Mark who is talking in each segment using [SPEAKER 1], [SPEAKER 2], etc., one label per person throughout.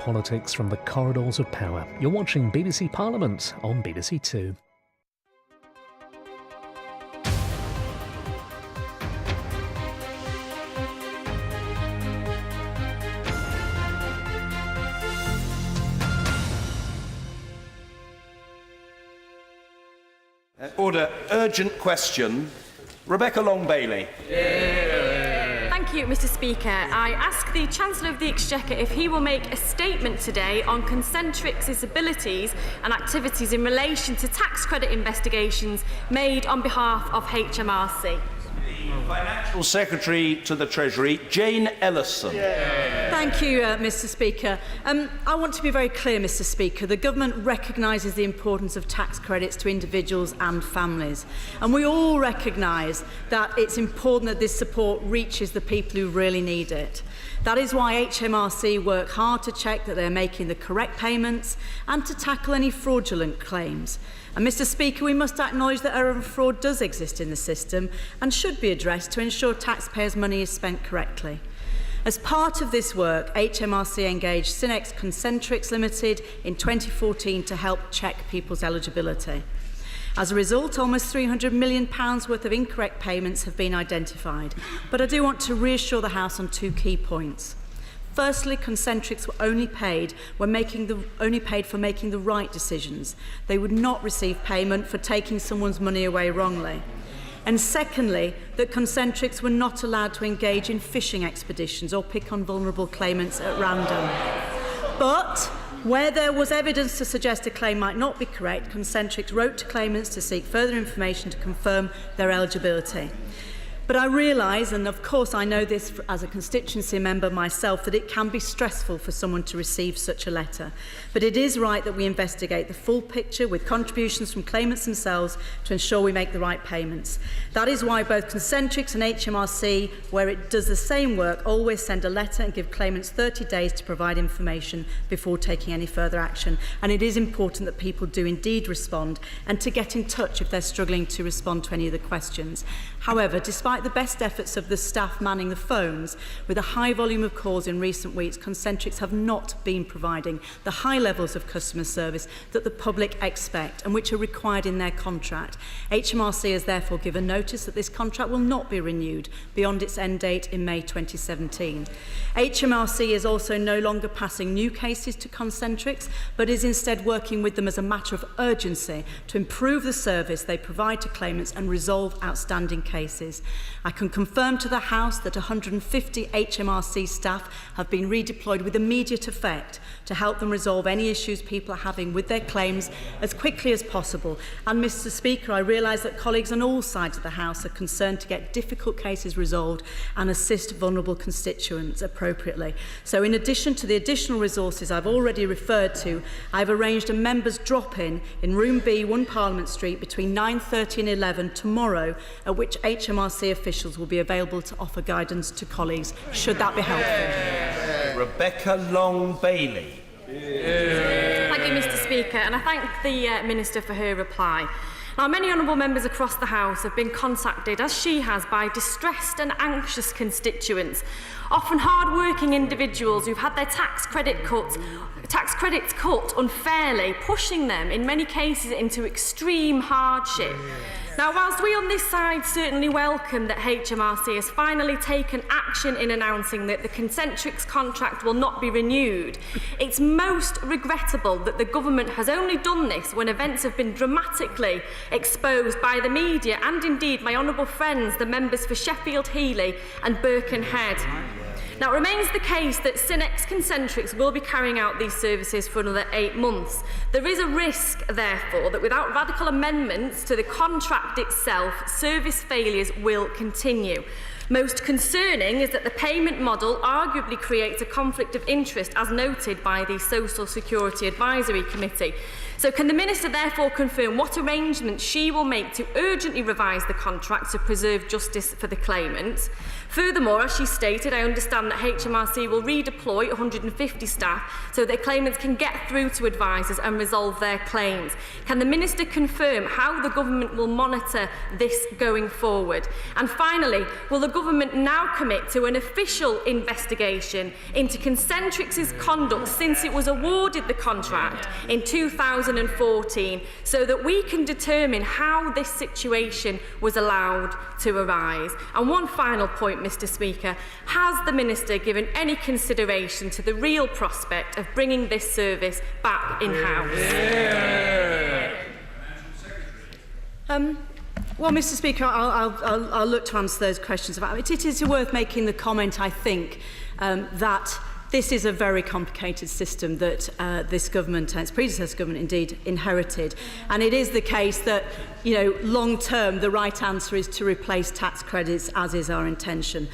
[SPEAKER 1] politics from the corridors of power. You're watching BBC Parliament on BBC Two.
[SPEAKER 2] Order. Urgent question. Rebecca Long-Bailey.
[SPEAKER 3] Thank you, Mr. Speaker. I ask the Chancellor of the Exchequer if he will make a statement today on Concentrix's abilities and activities in relation to tax credit investigations made on behalf of HMRC.
[SPEAKER 2] Financial Secretary to the Treasury, Jane Ellison.
[SPEAKER 4] Thank you, Mr. Speaker. I want to be very clear, Mr. Speaker. The government recognises the importance of tax credits to individuals and families. And we all recognise that it's important that this support reaches the people who really need it. That is why HMRC work hard to check that they're making the correct payments and to tackle any fraudulent claims. And Mr. Speaker, we must acknowledge that error and fraud does exist in the system and should be addressed to ensure taxpayers' money is spent correctly. As part of this work, HMRC engaged Synex Concentrix Limited in 2014 to help check people's eligibility. As a result, almost £300 million worth of incorrect payments have been identified. But I do want to reassure the House on two key points. Firstly, Concentrix were only paid for making the right decisions. They would not receive payment for taking someone's money away wrongly. And secondly, that Concentrix were not allowed to engage in fishing expeditions or pick on vulnerable claimants at random. But where there was evidence to suggest a claim might not be correct, Concentrix wrote to claimants to seek further information to confirm their eligibility. But I realise, and of course I know this as a constituency member myself, that it can be stressful for someone to receive such a letter. But it is right that we investigate the full picture with contributions from claimants themselves to ensure we make the right payments. That is why both Concentrix and HMRC, where it does the same work, always send a letter and give claimants 30 days to provide information before taking any further action. And it is important that people do indeed respond and to get in touch if they're struggling to respond to any of the questions. However, despite the best efforts of the staff manning the phones, with a high volume of calls in recent weeks, Concentrix have not been providing the high levels of customer service that the public expect and which are required in their contract. HMRC has therefore given notice that this contract will not be renewed beyond its end date in May 2017. HMRC is also no longer passing new cases to Concentrix, but is instead working with them as a matter of urgency to improve the service they provide to claimants and resolve outstanding cases. I can confirm to the House that 150 HMRC staff have been redeployed with immediate effect to help them resolve any issues people are having with their claims as quickly as possible. And Mr. Speaker, I realise that colleagues on all sides of the House are concerned to get difficult cases resolved and assist vulnerable constituents appropriately. So in addition to the additional resources I've already referred to, I've arranged a members' drop-in in Room B, 1 Parliament Street between 9:30 and 11 tomorrow, at which HMRC officials will be available to offer guidance to colleagues, should that be helpful.
[SPEAKER 2] Rebecca Long-Bailey.
[SPEAKER 3] Thank you, Mr. Speaker, and I thank the Minister for her reply. Now, many honourable members across the House have been contacted, as she has, by distressed and anxious constituents, often hard-working individuals who've had their tax credits cut unfairly, pushing them, in many cases, into extreme hardship. Now, whilst we on this side certainly welcome that HMRC has finally taken action in announcing that the Concentrix contract will not be renewed, it's most regrettable that the government has only done this when events have been dramatically exposed by the media and indeed my honourable friends, the members for Sheffield Heeley and Birkenhead. Now, it remains the case that Synex Concentrix will be carrying out these services for another 8 months. There is a risk, therefore, that without radical amendments to the contract itself, service failures will continue. Most concerning is that the payment model arguably creates a conflict of interest, as noted by the Social Security Advisory Committee. So can the Minister therefore confirm what arrangements she will make to urgently revise the contract to preserve justice for the claimants? Furthermore, as she stated, I understand that HMRC will redeploy 150 staff so that claimants can get through to advisors and resolve their claims. Can the Minister confirm how the government will monitor this going forward? And finally, will the Government now commit to an official investigation into Concentrix's conduct since it was awarded the contract in 2014, so that we can determine how this situation was allowed to arise? And one final point, Mr. Speaker, has the Minister given any consideration to the real prospect of bringing this service back in-house?
[SPEAKER 4] Well, Mr. Speaker, I'll look to answer those questions. It is worth making the comment, I think, that this is a very complicated system that this government and its predecessor government indeed inherited. And it is the case that, long term, the right answer is to replace tax credits, as is our intention,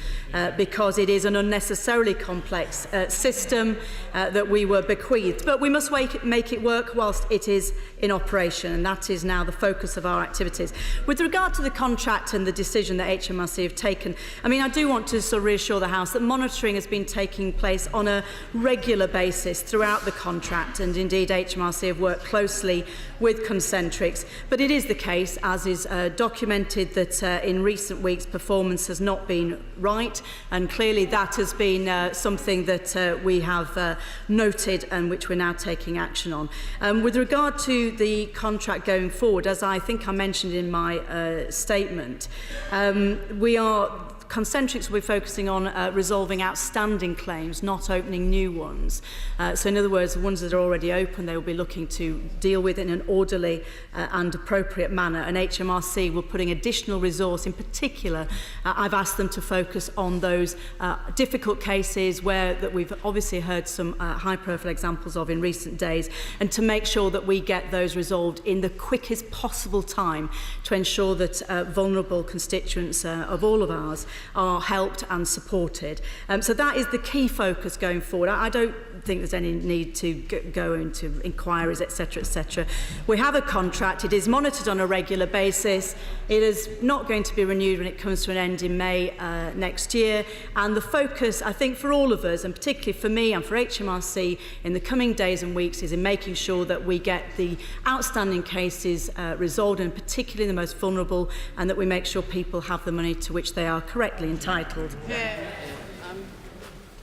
[SPEAKER 4] because it is an unnecessarily complex system that we were bequeathed. But we must make it work whilst it is in operation, and that is now the focus of our activities. With regard to the contract and the decision that HMRC have taken, I do want to sort of reassure the House that monitoring has been taking place on a regular basis throughout the contract, and indeed HMRC have worked closely with Concentrix. But it is the case, as is documented, that in recent weeks performance has not been right, and clearly that has been something that we have noted and which we're now taking action on. With regard to the contract going forward, as I think I mentioned in my statement, Concentrix will be focusing on resolving outstanding claims, not opening new ones. So in other words, the ones that are already open, they will be looking to deal with in an orderly and appropriate manner. And HMRC will putting additional resource. In particular, I've asked them to focus on those difficult cases that we've obviously heard some high-profile examples of in recent days, and to make sure that we get those resolved in the quickest possible time to ensure that vulnerable constituents of all of ours are helped and supported. So that is the key focus going forward. I don't think there's any need to go into inquiries, etc., etc. We have a contract. It is monitored on a regular basis. It is not going to be renewed when it comes to an end in May next year. And the focus, I think, for all of us, and particularly for me and for HMRC in the coming days and weeks, is in making sure that we get the outstanding cases resolved, and particularly the most vulnerable, and that we make sure people have the money to which they are correctly entitled.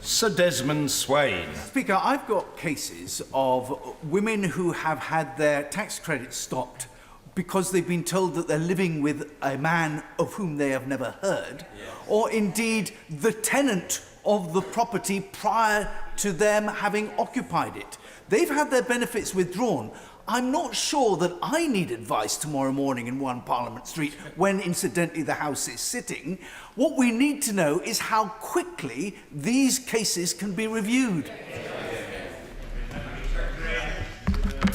[SPEAKER 2] Sir Desmond Swain.
[SPEAKER 5] Speaker, I've got cases of women who have had their tax credits stopped because they've been told that they're living with a man of whom they have never heard, or indeed the tenant of the property prior to them having occupied it. They've had their benefits withdrawn. I'm not sure that I need advice tomorrow morning in 1 Parliament Street when, incidentally, the House is sitting. What we need to know is how quickly these cases can be reviewed.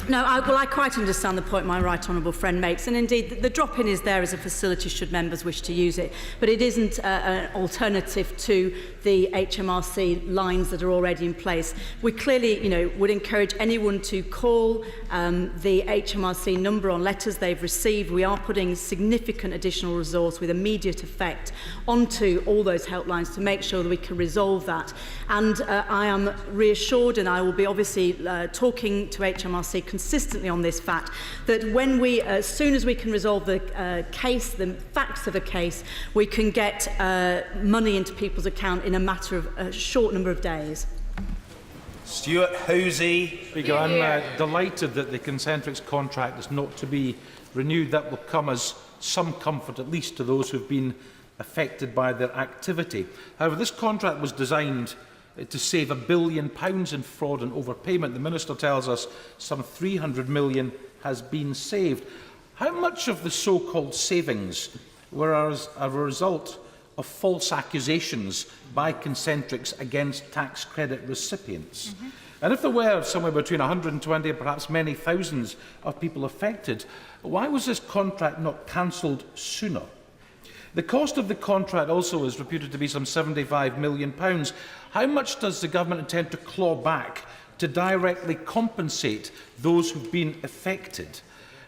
[SPEAKER 4] No, I quite understand the point my right honourable friend makes, and indeed the drop-in is there as a facility should members wish to use it, but it isn't an alternative to the HMRC lines that are already in place. We clearly, would encourage anyone to call the HMRC number on letters they've received. We are putting significant additional resource with immediate effect onto all those helplines to make sure that we can resolve that. And I am reassured, and I will be obviously talking to HMRC consistently on this fact, that when we, as soon as we can resolve the case, the facts of a case, we can get money into people's account in a matter of a short number of days.
[SPEAKER 2] Stuart Hosey.
[SPEAKER 6] Speaker, I'm delighted that the Concentrix contract is not to be renewed. That will come as some comfort, at least to those who have been affected by their activity. However, this contract was designed to save £1 billion in fraud and overpayment. The Minister tells us some £300 million has been saved. How much of the so-called savings were as a result of false accusations by Concentrix against tax credit recipients? And if there were somewhere between 120 and perhaps many thousands of people affected, why was this contract not cancelled sooner? The cost of the contract also is reputed to be some £75 million. How much does the government intend to claw back to directly compensate those who've been affected?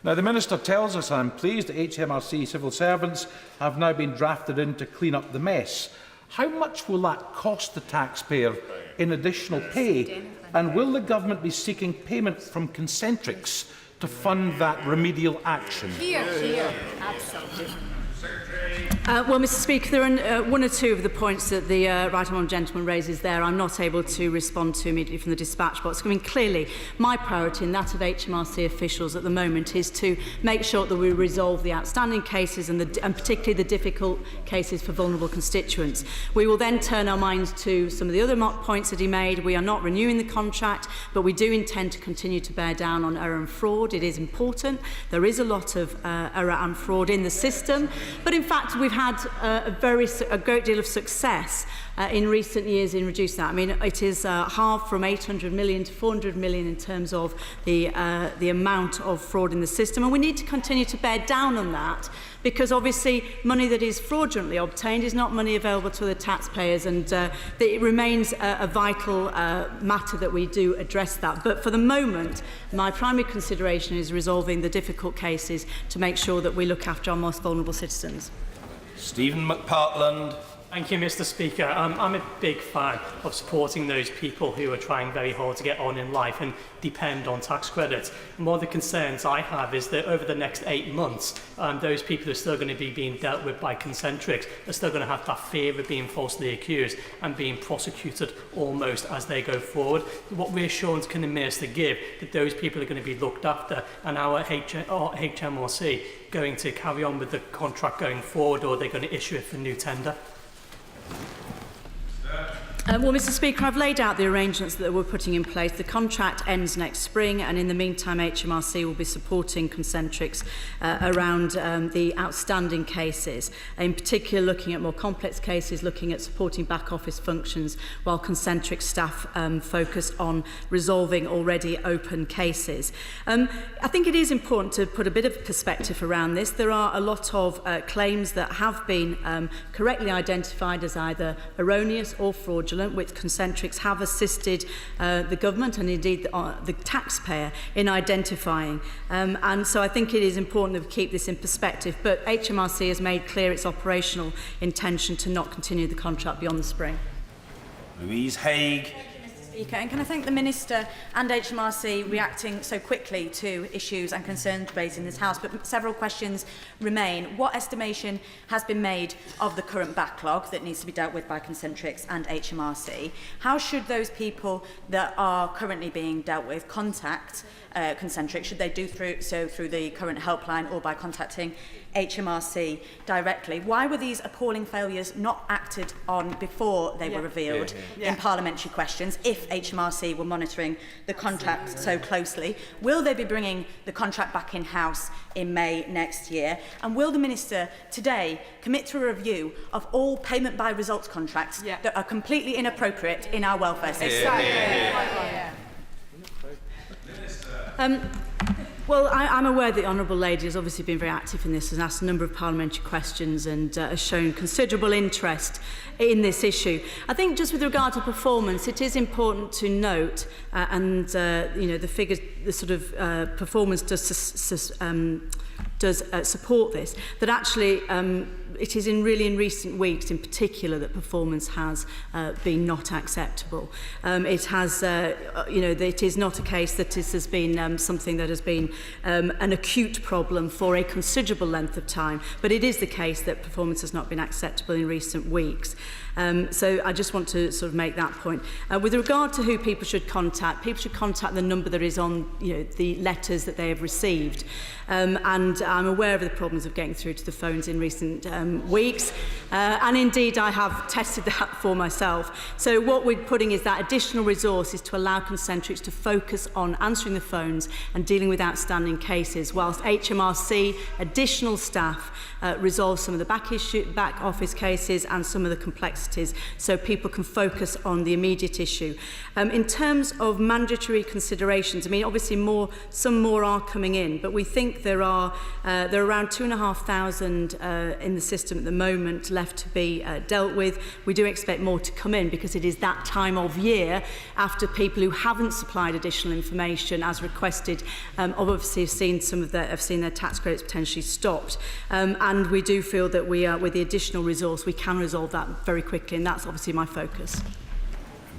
[SPEAKER 6] Now, the Minister tells us, and I'm pleased, that HMRC civil servants have now been drafted in to clean up the mess. How much will that cost the taxpayer in additional pay? And will the government be seeking payment from Concentrix to fund that remedial action?
[SPEAKER 7] Here, absolutely.
[SPEAKER 4] Well, Mr Speaker, there are one or two of the points that the right honourable gentleman raises there I'm not able to respond to immediately from the dispatch box. I mean, clearly, my priority and that of HMRC officials at the moment is to make sure that we resolve the outstanding cases and particularly the difficult cases for vulnerable constituents. We will then turn our minds to some of the other points that he made. We are not renewing the contract, but we do intend to continue to bear down on error and fraud. It is important. There is a lot of error and fraud in the system, but in fact, we've had a great deal of success in recent years in reducing that. I mean, it is halved from 800 million to 400 million in terms of the amount of fraud in the system, and we need to continue to bear down on that, because obviously money that is fraudulently obtained is not money available to the taxpayers, and it remains a vital matter that we do address that. But for the moment, my primary consideration is resolving the difficult cases to make sure that we look after our most vulnerable citizens.
[SPEAKER 2] Stephen McPartland.
[SPEAKER 7] Thank you, Mr Speaker. I'm a big fan of supporting those people who are trying very hard to get on in life and depend on tax credits. And one of the concerns I have is that over the next 8 months, those people who are still going to be being dealt with by Concentrix are still going to have that fear of being falsely accused and being prosecuted almost as they go forward. What reassurance can the Minister give that those people are going to be looked after, and our HMRC going to carry on with the contract going forward, or are they going to issue it for new tender?
[SPEAKER 4] Well, Mr Speaker, I've laid out the arrangements that we're putting in place. The contract ends next spring, and in the meantime, HMRC will be supporting Concentrix around the outstanding cases, in particular looking at more complex cases, looking at supporting back office functions, while Concentrix staff focus on resolving already open cases. I think it is important to put a bit of perspective around this. There are a lot of claims that have been correctly identified as either erroneous or fraudulent, which Concentrix have assisted the government and indeed the taxpayer in identifying. And so I think it is important that we keep this in perspective, but HMRC has made clear its operational intention to not continue the contract beyond the spring.
[SPEAKER 2] Louise Haigh.
[SPEAKER 8] Speaker, and can I thank the Minister and HMRC reacting so quickly to issues and concerns raised in this House, but several questions remain. What estimation has been made of the current backlog that needs to be dealt with by Concentrix and HMRC? How should those people that are currently being dealt with contact Concentrix? Should they do so through the current helpline or by contacting HMRC directly? Why were these appalling failures not acted on before they were revealed in parliamentary questions if HMRC were monitoring the contract so closely? Will they be bringing the contract back in-house in May next year? And will the Minister today commit to a review of all payment by results contracts that are completely inappropriate in our welfare system?
[SPEAKER 4] Well, I'm aware that the Honourable Lady has obviously been very active in this and asked a number of parliamentary questions and has shown considerable interest in this issue. I think just with regard to performance, it is important to note, the figures, the sort of performance does support this, that actually it is in recent weeks in particular that performance has been not acceptable. It has, it is not a case that this has been something that has been an acute problem for a considerable length of time, but it is the case that performance has not been acceptable in recent weeks. So I just want to sort of make that point. With regard to who people should contact the number that is on the letters that they have received. And I'm aware of the problems of getting through to the phones in recent weeks. And indeed, I have tested that for myself. So what we're putting is that additional resource is to allow Concentrix to focus on answering the phones and dealing with outstanding cases, whilst HMRC, additional staff, resolve some of the back office cases and some of the complexities, so people can focus on the immediate issue. In terms of mandatory considerations, I mean, obviously some more are coming in, but we think there are around 2,500 in the system at the moment left to be dealt with. We do expect more to come in because it is that time of year after people who haven't supplied additional information as requested obviously have seen their tax credits potentially stopped. And we do feel that with the additional resource, we can resolve that very quickly, and that's obviously my focus.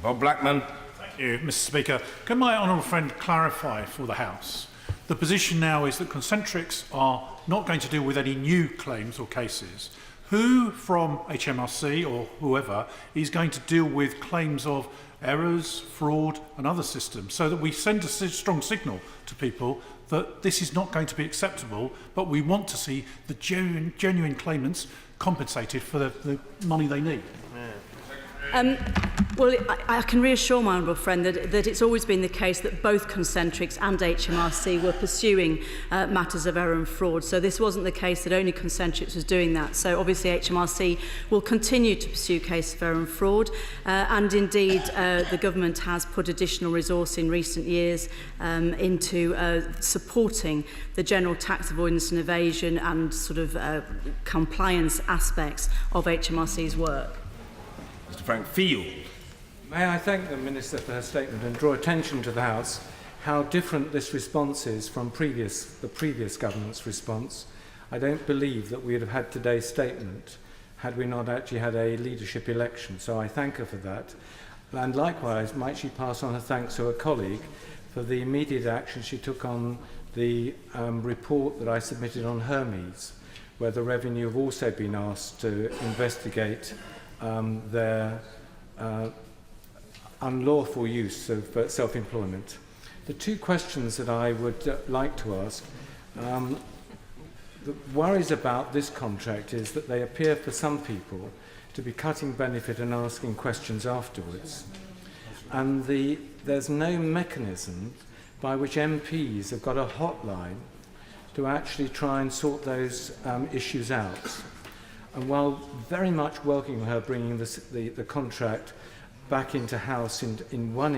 [SPEAKER 2] Bob Blackman.
[SPEAKER 9] Thank you, Mr Speaker. Can my honourable friend clarify for the House? The position now is that Concentrix are not going to deal with any new claims or cases, Who from HMRC or whoever is going to deal with claims of errors, fraud and other systems, so that we send a strong signal to people that this is not going to be acceptable, but we want to see the genuine claimants compensated for the money they need?
[SPEAKER 4] Well, I can reassure my honourable friend that it's always been the case that both Concentrix and HMRC were pursuing matters of error and fraud. So this wasn't the case that only Concentrix was doing that. So obviously HMRC will continue to pursue cases of error and fraud. And indeed, the government has put additional resource in recent years into supporting the general tax avoidance and evasion and sort of compliance aspects of HMRC's work.
[SPEAKER 2] Mr. Frank Field.
[SPEAKER 10] May I thank the Minister for her statement and draw attention to the House how different this response is from the previous government's response. I don't believe that we would have had today's statement had we not actually had a leadership election, so I thank her for that. And likewise, might she pass on her thanks to her colleague for the immediate action she took on the report that I submitted on Hermes, where the Revenue have also been asked to investigate their unlawful use of self-employment. The two questions that I would like to ask, the worries about this contract is that they appear for some people to be cutting benefit and asking questions afterwards. And there's no mechanism by which MPs have got a hotline to actually try and sort those issues out. And while very much welcoming her bringing the contract back into House to one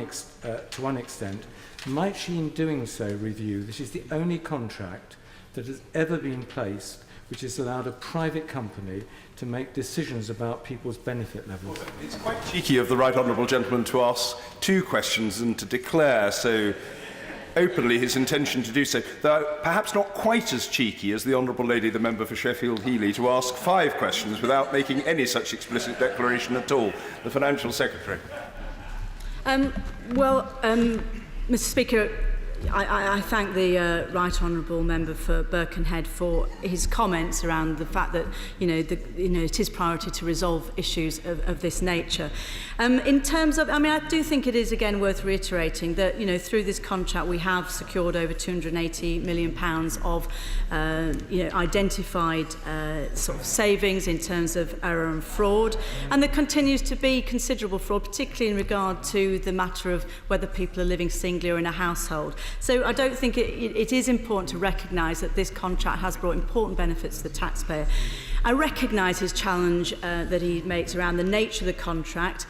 [SPEAKER 10] extent, might she in doing so review, this is the only contract that has ever been placed which has allowed a private company to make decisions about people's benefit levels.
[SPEAKER 2] It's quite cheeky of the right honourable gentleman to ask two questions and to declare so openly his intention to do so, though perhaps not quite as cheeky as the Honourable Lady, the member for Sheffield Heeley, to ask 5 questions without making any such explicit declaration at all. The Financial Secretary.
[SPEAKER 4] Mr. Speaker, I thank the Right Honourable Member for Birkenhead for his comments around the fact that it is priority to resolve issues of this nature. In terms of, I do think it is again worth reiterating that through this contract we have secured over £280 million of identified sort of savings in terms of error and fraud, and there continues to be considerable fraud, particularly in regard to the matter of whether people are living singly or in a household. So I don't think it is important to recognise that this contract has brought important benefits to the taxpayer. I recognise his challenge that he makes around the nature of the contract.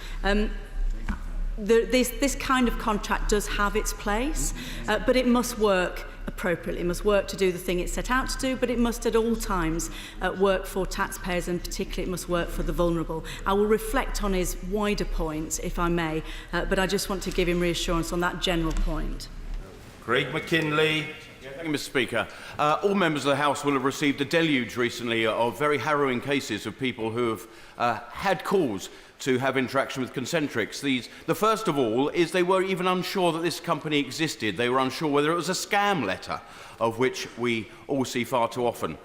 [SPEAKER 4] This kind of contract does have its place, but it must work appropriately. It must work to do the thing it's set out to do, but it must at all times work for taxpayers, and particularly it must work for the vulnerable. I will reflect on his wider points, if I may, but I just want to give him reassurance on that general point.
[SPEAKER 2] Craig McKinley.
[SPEAKER 11] Thank you, Mr. Speaker. All members of the House will have received a deluge recently of very harrowing cases of people who have had cause to have interaction with Concentrix. The first of all is they were even unsure that this company existed. They were unsure whether it was a scam letter, of which we all see far too often.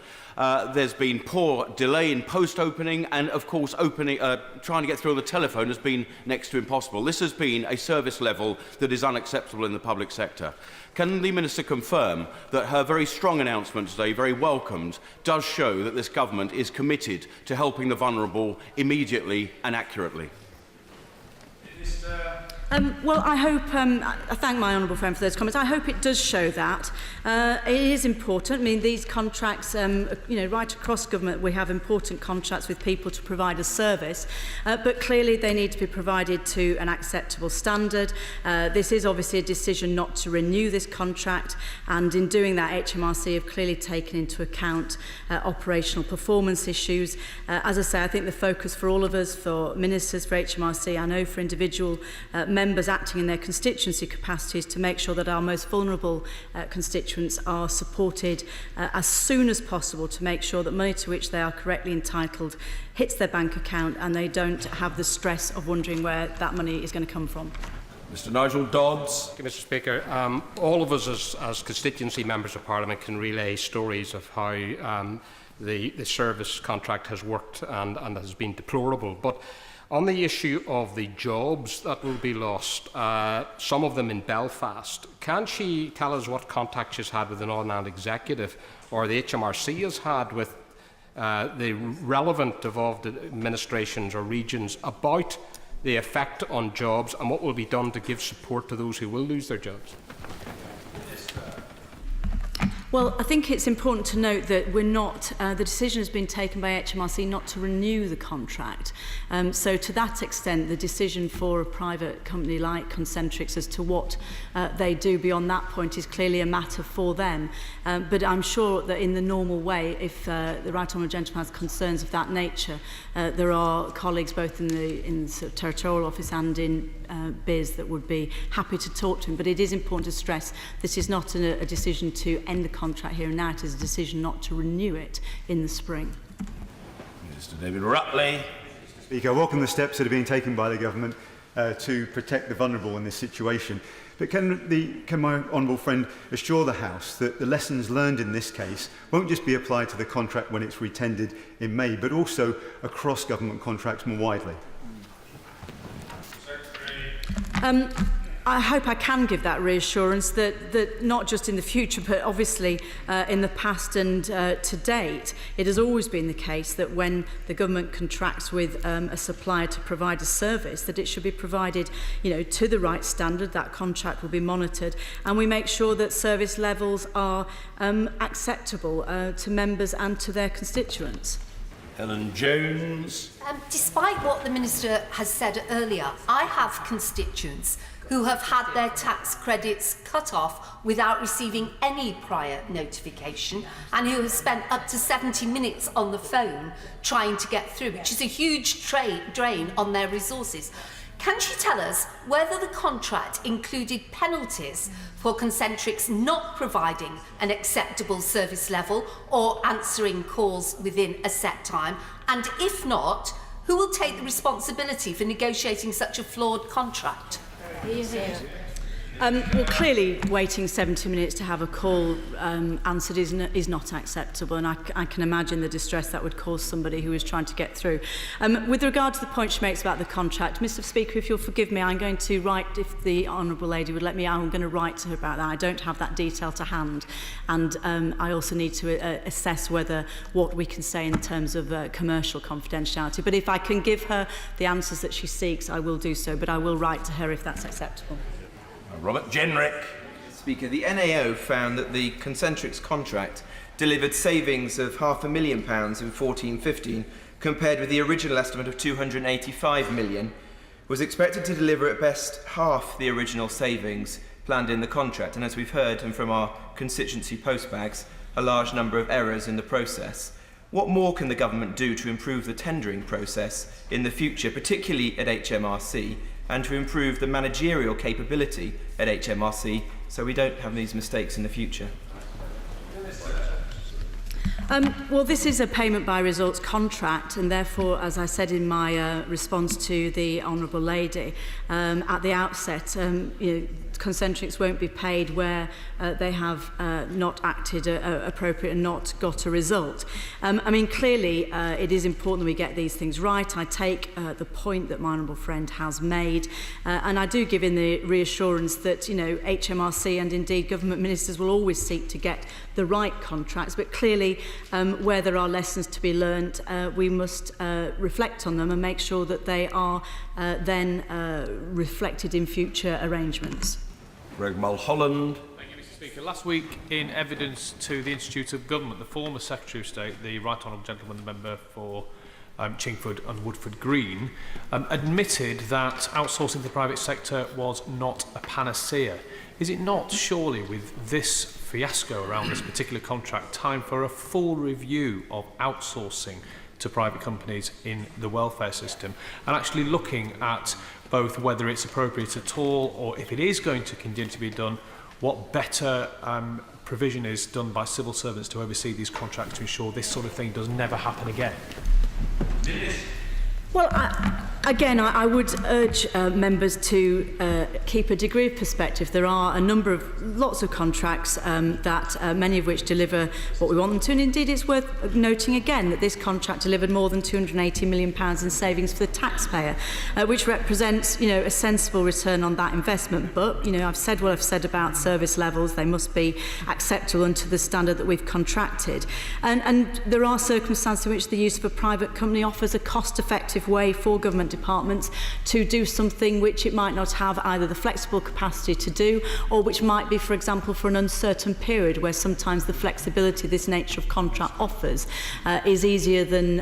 [SPEAKER 11] There's been poor delay in post-opening, and of course trying to get through on the telephone has been next to impossible. This has been a service level that is unacceptable in the public sector. Can the Minister confirm that her very strong announcement today, very welcomed, does show that this government is committed to helping the vulnerable immediately and accurately?
[SPEAKER 4] Well, I hope, I thank my honourable friend for those comments. I hope it does show that. It is important. These contracts, right across government, we have important contracts with people to provide a service, but clearly they need to be provided to an acceptable standard. This is obviously a decision not to renew this contract, and in doing that, HMRC have clearly taken into account operational performance issues. As I say, I think the focus for all of us, for ministers, for HMRC, I know for individual members acting in their constituency capacities, to make sure that our most vulnerable constituents are supported as soon as possible, to make sure that money to which they are correctly entitled hits their bank account and they don't have the stress of wondering where that money is going to come from.
[SPEAKER 2] Mr. Nigel Dodds.
[SPEAKER 12] Thank you, Mr. Speaker. All of us as constituency members of Parliament can relay stories of how the service contract has worked and has been deplorable. But on the issue of the jobs that will be lost, some of them in Belfast, can she tell us what contact she's had with the Northern Ireland Executive or the HMRC has had with the relevant devolved administrations or regions about the effect on jobs and what will be done to give support to those who will lose their jobs?
[SPEAKER 4] Well, I think it's important to note that we're not, the decision has been taken by HMRC not to renew the contract. So to that extent, the decision for a private company like Concentrix as to what they do beyond that point is clearly a matter for them. But I'm sure that in the normal way, if the Right Honourable Gentleman has concerns of that nature, there are colleagues both in the sort of territorial office and in BIS that would be happy to talk to him. But it is important to stress this is not a decision to end the contract here and now. It is a decision not to renew it in the spring.
[SPEAKER 13] Mr David Rutley.
[SPEAKER 14] Speaker, I welcome the steps that are being taken by the government to protect the vulnerable in this situation. But can my honourable friend assure the House that the lessons learned in this case won't just be applied to the contract when it's retendered in May, but also across government contracts more widely?
[SPEAKER 4] I hope I can give that reassurance that not just in the future, but obviously in the past and to date, it has always been the case that when the government contracts with a supplier to provide a service, that it should be provided, to the right standard. That contract will be monitored, and we make sure that service levels are acceptable to members and to their constituents.
[SPEAKER 13] Helen Jones.
[SPEAKER 15] Despite what the Minister has said earlier, I have constituents who have had their tax credits cut off without receiving any prior notification and who have spent up to 70 minutes on the phone trying to get through, which is a huge drain on their resources. Can she tell us whether the contract included penalties for Concentrix not providing an acceptable service level or answering calls within a set time? And if not, who will take the responsibility for negotiating such a flawed contract?
[SPEAKER 4] Well, clearly waiting 70 minutes to have a call answered is not acceptable, and I can imagine the distress that would cause somebody who is trying to get through. With regard to the point she makes about the contract, Mr Speaker, if you'll forgive me, I'm going to write, if the Honourable Lady would let me, I'm going to write to her about that. I don't have that detail to hand, and I also need to assess whether what we can say in terms of commercial confidentiality. But if I can give her the answers that she seeks, I will do so, but I will write to her if that's acceptable.
[SPEAKER 13] Robert Jenrick.
[SPEAKER 16] Speaker, the NAO found that the Concentrix contract delivered savings of £500,000 in 14-15 compared with the original estimate of £285 million, was expected to deliver at best half the original savings planned in the contract, and as we've heard and from our constituency postbags, a large number of errors in the process. What more can the government do to improve the tendering process in the future, particularly at HMRC, and to improve the managerial capability at HMRC so we don't have these mistakes in the future?
[SPEAKER 4] Well, this is a payment by results contract, and therefore, as I said in my response to the Honourable Lady at the outset, Concentrix won't be paid where they have not acted appropriate and not got a result. I mean, clearly, it is important that we get these things right. I take the point that my honourable friend has made, and I do give in the reassurance that, HMRC and indeed government ministers will always seek to get the right contracts, but clearly, where there are lessons to be learnt, we must reflect on them and make sure that they are then reflected in future arrangements.
[SPEAKER 2] Greg Mulholland.
[SPEAKER 17] Thank you, Mr Speaker. Last week, in evidence to the Institute of Government, the former Secretary of State, the Right Honourable Gentleman, the member for Chingford and Woodford Green, admitted that outsourcing to the private sector was not a panacea. Is it not, surely, with this fiasco around this particular contract, time for a full review of outsourcing to private companies in the welfare system, and actually looking at both whether it's appropriate at all, or if it is going to continue to be done, what better provision is done by civil servants to oversee these contracts to ensure this sort of thing does never happen again?
[SPEAKER 4] Well, Again, I would urge members to keep a degree of perspective. There are lots of contracts that many of which deliver what we want them to, and indeed it's worth noting again that this contract delivered more than £280 million in savings for the taxpayer, which represents, a sensible return on that investment. But, I've said what I've said about service levels. They must be acceptable and to the standard that we've contracted. And there are circumstances in which the use of a private company offers a cost-effective way for government departments to do something which it might not have either the flexible capacity to do, or which might be, for example, for an uncertain period, where sometimes the flexibility this nature of contract offers is easier than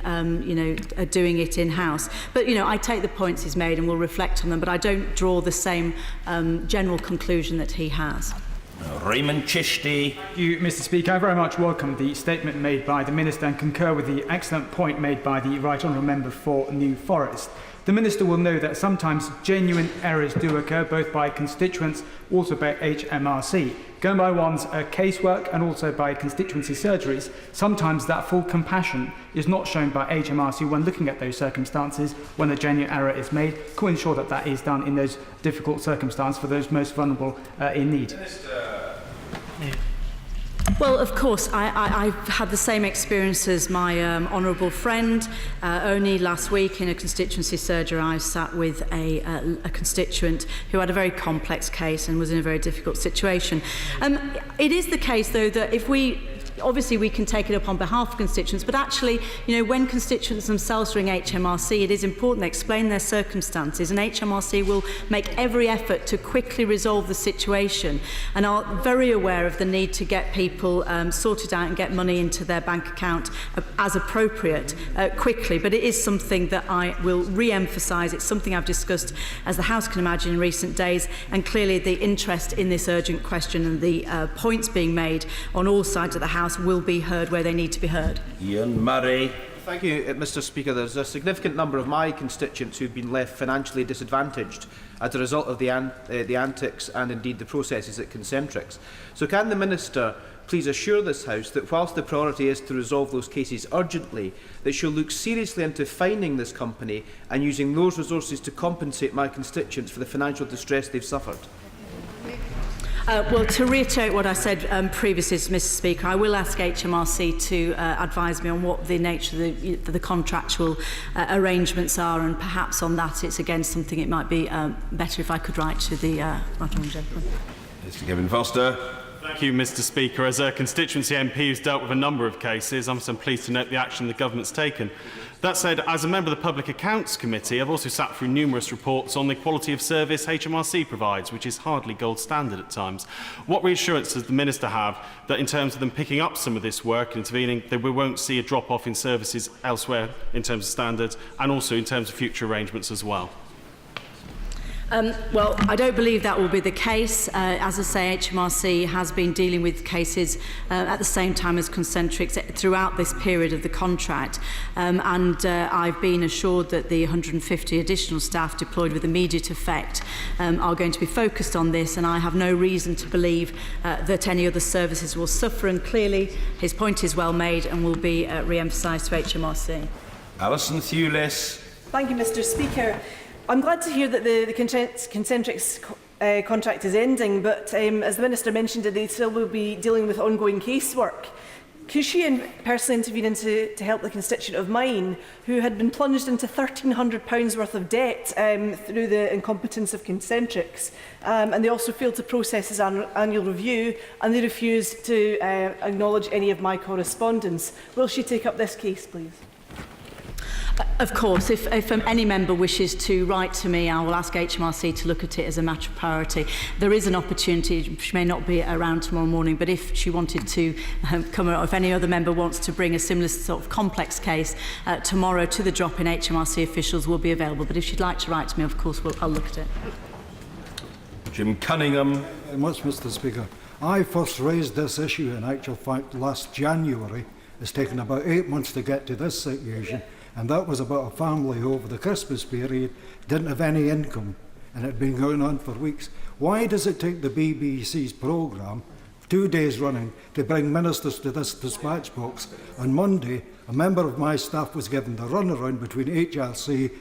[SPEAKER 4] doing it in-house. But I take the points he's made and will reflect on them, but I don't draw the same general conclusion that he has.
[SPEAKER 13] Raymond Chishti.
[SPEAKER 18] Thank you, Mr. Speaker. I very much welcome the statement made by the Minister and concur with the excellent point made by the Right Honourable Member for New Forest. The Minister will know that sometimes genuine errors do occur, both by constituents, also by HMRC. Going by one's casework and also by constituency surgeries, sometimes that full compassion is not shown by HMRC when looking at those circumstances when a genuine error is made. Can we ensure that that is done in those difficult circumstances for those most vulnerable in need?
[SPEAKER 4] Well, of course, I've had the same experience as my honourable friend. Only last week in a constituency surgery, I sat with a constituent who had a very complex case and was in a very difficult situation. It is the case, though, that if obviously we can take it up on behalf of constituents, but actually, when constituents themselves ring HMRC, it is important they explain their circumstances, and HMRC will make every effort to quickly resolve the situation and are very aware of the need to get people sorted out and get money into their bank account as appropriate quickly. But it is something that I will re-emphasise. It's something I've discussed, as the House can imagine, in recent days, and clearly the interest in this urgent question and the points being made on all sides of the House will be heard where they need to be heard.
[SPEAKER 13] Ian Murray.
[SPEAKER 19] Thank you, Mr. Speaker. There's a significant number of my constituents who've been left financially disadvantaged as a result of the antics and indeed the processes at Concentrix. So can the Minister please assure this House that whilst the priority is to resolve those cases urgently, that she'll look seriously into fining this company and using those resources to compensate my constituents for the financial distress they've suffered?
[SPEAKER 4] Well, to reiterate what I said previously, Mr. Speaker, I will ask HMRC to advise me on what the nature of the contractual arrangements are, and perhaps on that it's again something it might be better if I could write to the Right Honourable Gentleman.
[SPEAKER 2] Mr. Kevin Foster.
[SPEAKER 20] Thank you, Mr. Speaker. As a constituency MP who's dealt with a number of cases, I'm pleased to note the action the government's taken. That said, as a member of the Public Accounts Committee, I've also sat through numerous reports on the quality of service HMRC provides, which is hardly gold standard at times. What reassurance does the Minister have that in terms of them picking up some of this work and intervening, that we won't see a drop-off in services elsewhere in terms of standards and also in terms of future arrangements as well?
[SPEAKER 4] Well, I don't believe that will be the case. As I say, HMRC has been dealing with cases at the same time as Concentrix throughout this period of the contract. I've been assured that the 150 additional staff deployed with immediate effect are going to be focused on this, and I have no reason to believe that any other services will suffer. And clearly, his point is well made and will be re-emphasised to HMRC.
[SPEAKER 13] Alison Thewlis.
[SPEAKER 21] Thank you, Mr. Speaker. I'm glad to hear that the Concentrix contract is ending, but as the Minister mentioned, they still will be dealing with ongoing casework. Could she personally intervene to help the constituent of mine who had been plunged into £1,300 worth of debt through the incompetence of Concentrix, and they also failed to process his annual review, and they refused to acknowledge any of my correspondence? Will she take up this case, please?
[SPEAKER 4] Of course, if any member wishes to write to me, I will ask HMRC to look at it as a matter of priority. There is an opportunity, she may not be around tomorrow morning, but if she wanted to come, or if any other member wants to bring a similar sort of complex case tomorrow to the drop-in, HMRC officials will be available. But if she'd like to write to me, of course, I'll look at it.
[SPEAKER 2] Jim Cunningham.
[SPEAKER 22] Thank you very much, Mr. Speaker. I first raised this issue in actual fact last January. It's taken about 8 months to get to this situation. And that was about a family who over the Christmas period didn't have any income, and it had been going on for weeks. Why does it take the BBC's programme 2 days running to bring ministers to this dispatch box? On Monday, a member of my staff was given the runaround between HLC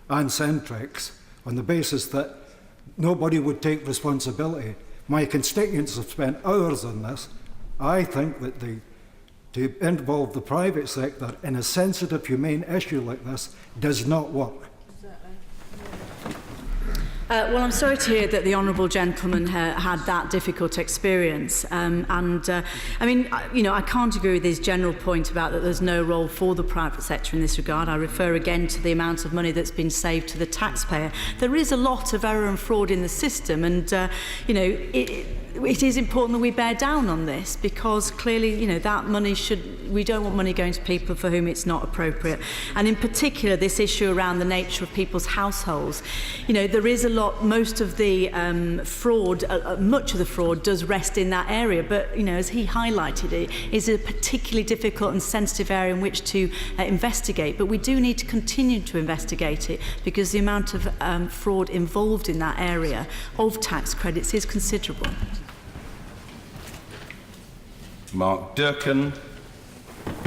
[SPEAKER 22] and Centrex on the basis that nobody would take responsibility. My constituents have spent hours on this. I think that to involve the private sector in a sensitive, humane issue like this does not work.
[SPEAKER 4] Well, I'm sorry to hear that the honourable gentleman had that difficult experience. I mean, I can't agree with his general point about that there's no role for the private sector in this regard. I refer again to the amount of money that's been saved to the taxpayer. There is a lot of error and fraud in the system, and it is important that we bear down on this, because clearly, that money we don't want money going to people for whom it's not appropriate. And in particular, this issue around the nature of people's households. There is a lot, most of the fraud, much of the fraud does rest in that area, but, as he highlighted, it is a particularly difficult and sensitive area in which to investigate. But we do need to continue to investigate it, because the amount of fraud involved in that area of tax credits is considerable.
[SPEAKER 13] Mark Durkan.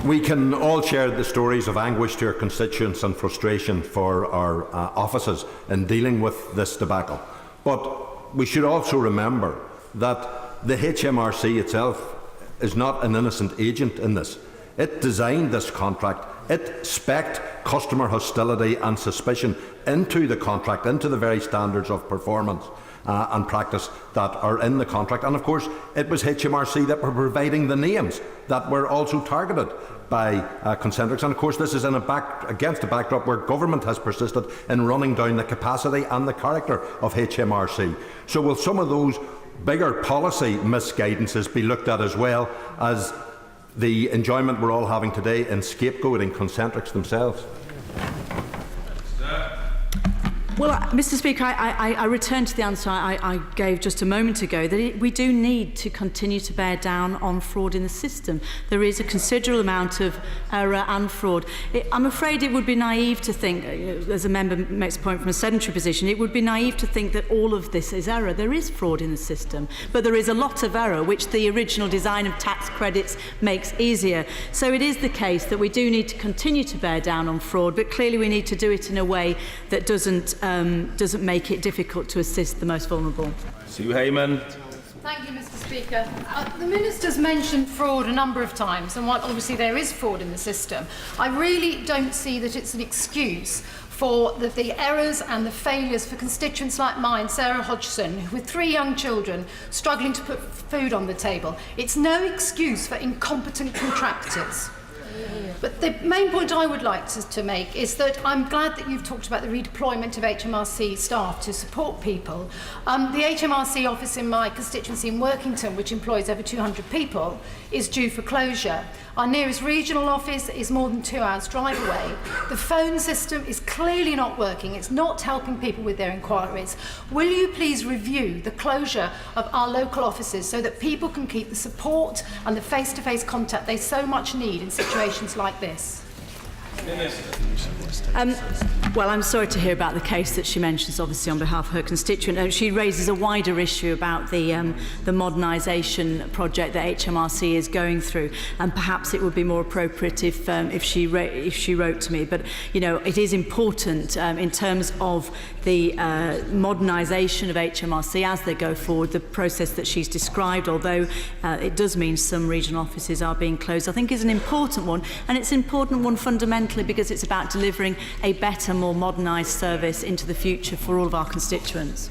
[SPEAKER 1] We can all share the stories of anguish to our constituents and frustration for our offices in dealing with this debacle. But we should also remember that the HMRC itself is not an innocent agent in this. It designed this contract. It spec'd customer hostility and suspicion into the contract, into the very standards of performance and practice that are in the contract. And of course, it was HMRC that were providing the names that were also targeted by Concentrix. And of course, this is against a backdrop where government has persisted in running down the capacity and the character of HMRC. So will some of those bigger policy misguidances be looked at as well as the enjoyment we're all having today in scapegoating Concentrix themselves?
[SPEAKER 4] Well, Mr. Speaker, I return to the answer I gave just a moment ago, that we do need to continue to bear down on fraud in the system. There is a considerable amount of error and fraud. I'm afraid it would be naive to think, as a member makes a point from a sedentary position, it would be naive to think that all of this is error. There is fraud in the system, but there is a lot of error, which the original design of tax credits makes easier. So it is the case that we do need to continue to bear down on fraud, but clearly we need to do it in a way that doesn't make it difficult to assist the most vulnerable.
[SPEAKER 13] Sue Hayman.
[SPEAKER 3] Thank you, Mr. Speaker. The Minister's mentioned fraud a number of times, and while obviously there is fraud in the system, I really don't see that it's an excuse for the errors and the failures for constituents like mine, Sarah Hodgson, with 3 young children struggling to put food on the table. It's no excuse for incompetent contractors. But the main point I would like to make is that I'm glad that you've talked about the redeployment of HMRC staff to support people. The HMRC office in my constituency in Workington, which employs over 200 people, is due for closure. Our nearest regional office is more than 2 hours drive away. The phone system is clearly not working. It's not helping people with their inquiries. Will you please review the closure of our local offices so that people can keep the support and the face-to-face contact they so much need in situations like this?
[SPEAKER 4] Well, I'm sorry to hear about the case that she mentions, obviously, on behalf of her constituent. She raises a wider issue about the modernisation project that HMRC is going through, and perhaps it would be more appropriate if she wrote to me. But, it is important in terms of the modernisation of HMRC as they go forward, the process that she's described, although it does mean some regional offices are being closed, I think is an important one, and it's an important one fundamentally because it's about delivering a better, more modernised service into the future for all of our constituents.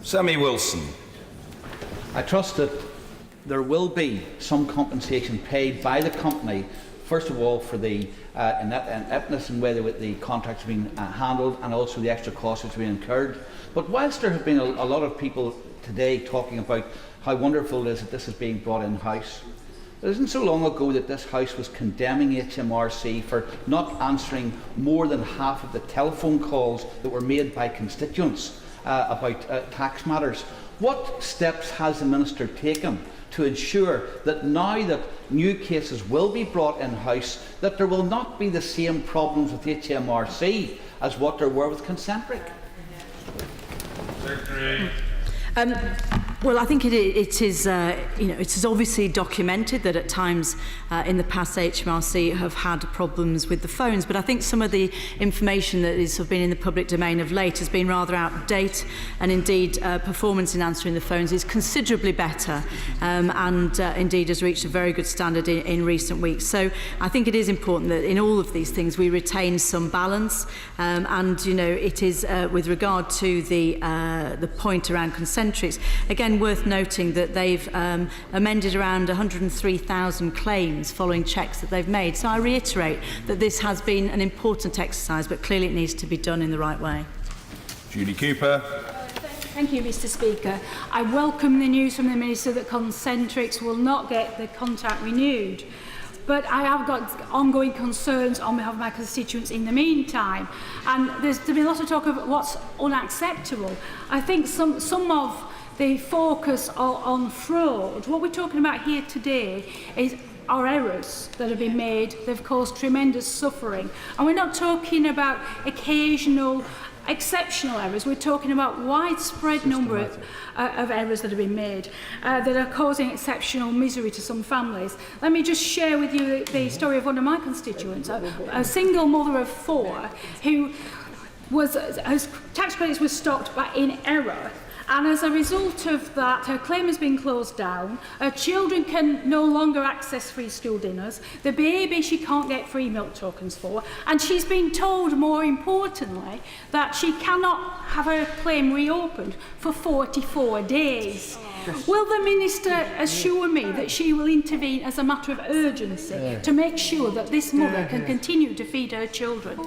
[SPEAKER 13] Sammy Wilson.
[SPEAKER 23] I trust that there will be some compensation paid by the company, first of all for the ineptness and way that the contracts have been handled, and also the extra costs which have been incurred. But whilst there have been a lot of people today talking about how wonderful it is that this is being brought in-house, it isn't so long ago that this House was condemning HMRC for not answering more than half of the telephone calls that were made by constituents about tax matters. What steps has the Minister taken to ensure that now that new cases will be brought in-house, that there will not be the same problems with HMRC as what there were with Concentric?
[SPEAKER 4] Well, I think it is, it is obviously documented that at times in the past HMRC have had problems with the phones, but I think some of the information that has been in the public domain of late has been rather out of date, and indeed performance in answering the phones is considerably better and indeed has reached a very good standard in recent weeks. So I think it is important that in all of these things we retain some balance, and it is with regard to the point around Concentrix, again worth noting that they've amended around 103,000 claims following checks that they've made. So I reiterate that this has been an important exercise, but clearly it needs to be done in the right way.
[SPEAKER 2] Julie Cooper.
[SPEAKER 5] Thank you, Mr. Speaker. I welcome the news from the Minister that Concentrix will not get the contract renewed. But I have got ongoing concerns on behalf of my constituents in the meantime. And there's been a lot of talk of what's unacceptable. I think some of the focus on fraud, what we're talking about here today are errors that have been made that have caused tremendous suffering. And we're not talking about occasional exceptional errors. We're talking about widespread number of errors that have been made that are causing exceptional misery to some families. Let me just share with you the story of one of my constituents, a single mother of 4 who her tax credits were stopped in error. And as a result of that, her claim has been closed down. Her children can no longer access free school dinners. The baby she can't get free milk tokens for. And she's been told, more importantly, that she cannot have her claim reopened for 44 days. Will the Minister assure me that she will intervene as a matter of urgency to make sure that this mother can continue to feed her children?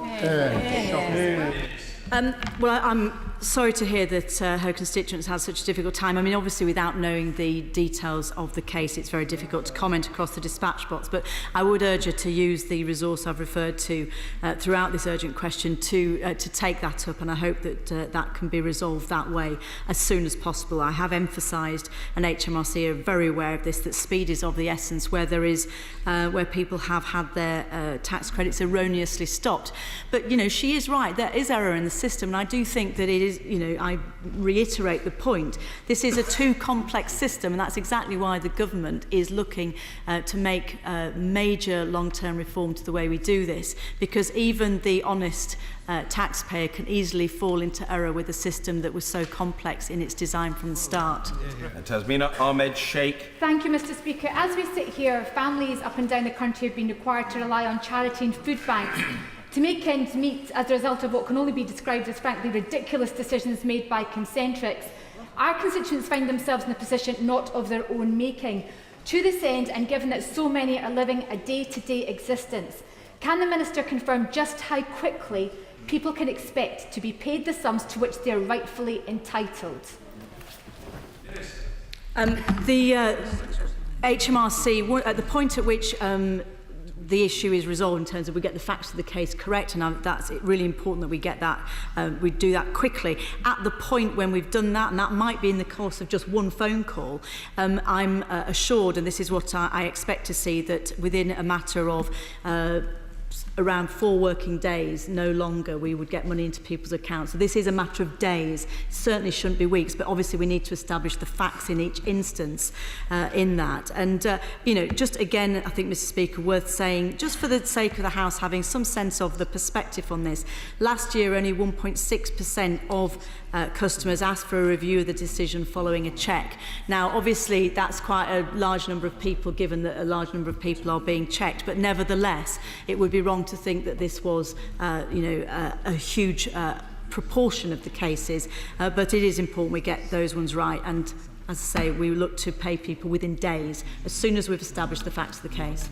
[SPEAKER 4] Well, I'm sorry to hear that her constituents had such a difficult time. I mean, obviously, without knowing the details of the case, it's very difficult to comment across the dispatch box. But I would urge her to use the resource I've referred to throughout this urgent question to take that up, and I hope that that can be resolved that way as soon as possible. I have emphasised, and HMRC are very aware of this, that speed is of the essence where there is where people have had their tax credits erroneously stopped. But she is right. There is error in the system, and I do think that it is. I reiterate the point. This is a too complex system, and that's exactly why the government is looking to make major long-term reform to the way we do this, because even the honest taxpayer can easily fall into error with a system that was so complex in its design from the start.
[SPEAKER 2] Tasmina Ahmed Sheikh.
[SPEAKER 6] Thank you, Mr. Speaker. As we sit here, families up and down the country have been required to rely on charity and food banks to make ends meet as a result of what can only be described as frankly ridiculous decisions made by Concentrix. Our constituents find themselves in a position not of their own making. To this end, and given that so many are living a day-to-day existence, can the Minister confirm just how quickly people can expect to be paid the sums to which they are rightfully entitled?
[SPEAKER 4] The HMRC, at the point at which the issue is resolved in terms of we get the facts of the case correct, and that's really important that we get that, we do that quickly. At the point when we've done that, and that might be in the course of just one phone call, I'm assured, and this is what I expect to see, that within a matter of around 4 working days, no longer, we would get money into people's accounts. So this is a matter of days. It certainly shouldn't be weeks, but obviously we need to establish the facts in each instance in that. And, just again, I think, Mr. Speaker, worth saying, just for the sake of the House having some sense of the perspective on this, last year only 1.6% of customers asked for a review of the decision following a check. Now, obviously, that's quite a large number of people, given that a large number of people are being checked, but nevertheless, it would be wrong to think that this was, a huge proportion of the cases, but it is important we get those ones right, and as I say, we look to pay people within days, as soon as we've established the facts of the case.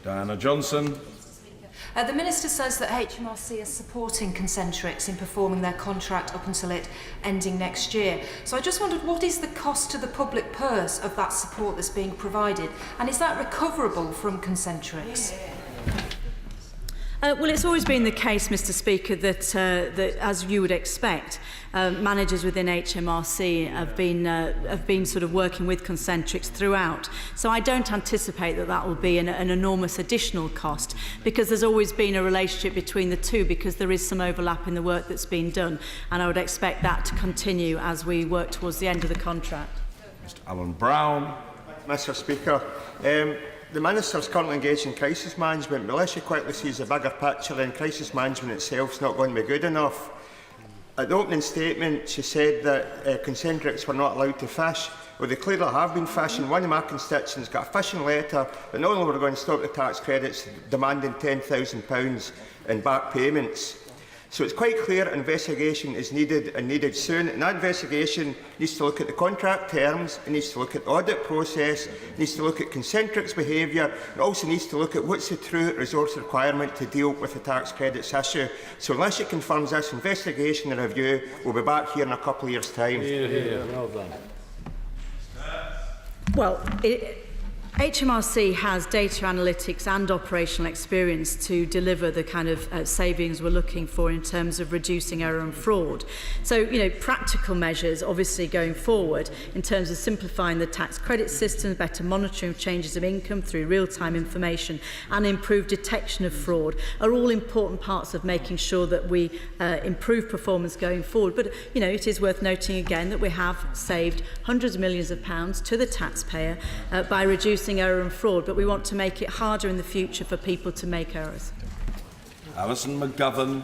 [SPEAKER 2] Diana Johnson.
[SPEAKER 7] The Minister says that HMRC is supporting Concentrix in performing their contract up until it ending next year. So I just wondered, what is the cost to the public purse of that support that's being provided? And is that recoverable from Concentrix?
[SPEAKER 4] Well, it's always been the case, Mr. Speaker, that as you would expect, managers within HMRC have been sort of working with Concentrix throughout. So I don't anticipate that will be an enormous additional cost, because there's always been a relationship between the two, because there is some overlap in the work that's been done, and I would expect that to continue as we work towards the end of the contract.
[SPEAKER 2] Mr Alan Brown.
[SPEAKER 8] Mr Speaker, the Minister is currently engaged in crisis management, but unless she quickly sees the bigger picture, then crisis management itself is not going to be good enough. At the opening statement, she said that concentrics were not allowed to fish. Well, they clearly have been fishing. One of my constituents got a fishing letter that not only were going to stop the tax credits, demanding £10,000 in back payments. So it's quite clear an investigation is needed and needed soon. And that investigation needs to look at the contract terms, it needs to look at the audit process, it needs to look at Concentric's behaviour, it also needs to look at what's the true resource requirement to deal with the tax credits issue. So unless it confirms this investigation and review, we'll be back here in a couple of years' time.
[SPEAKER 9] Well done.
[SPEAKER 4] Well, HMRC has data analytics and operational experience to deliver the kind of savings we're looking for in terms of reducing error and fraud. So, practical measures, obviously, going forward in terms of simplifying the tax credit system, better monitoring of changes of income through real-time information and improved detection of fraud are all important parts of making sure that we improve performance going forward. But, it is worth noting again that we have saved hundreds of millions of pounds to the taxpayer by reducing error and fraud, but we want to make it harder in the future for people to make errors.
[SPEAKER 2] Alison McGovern.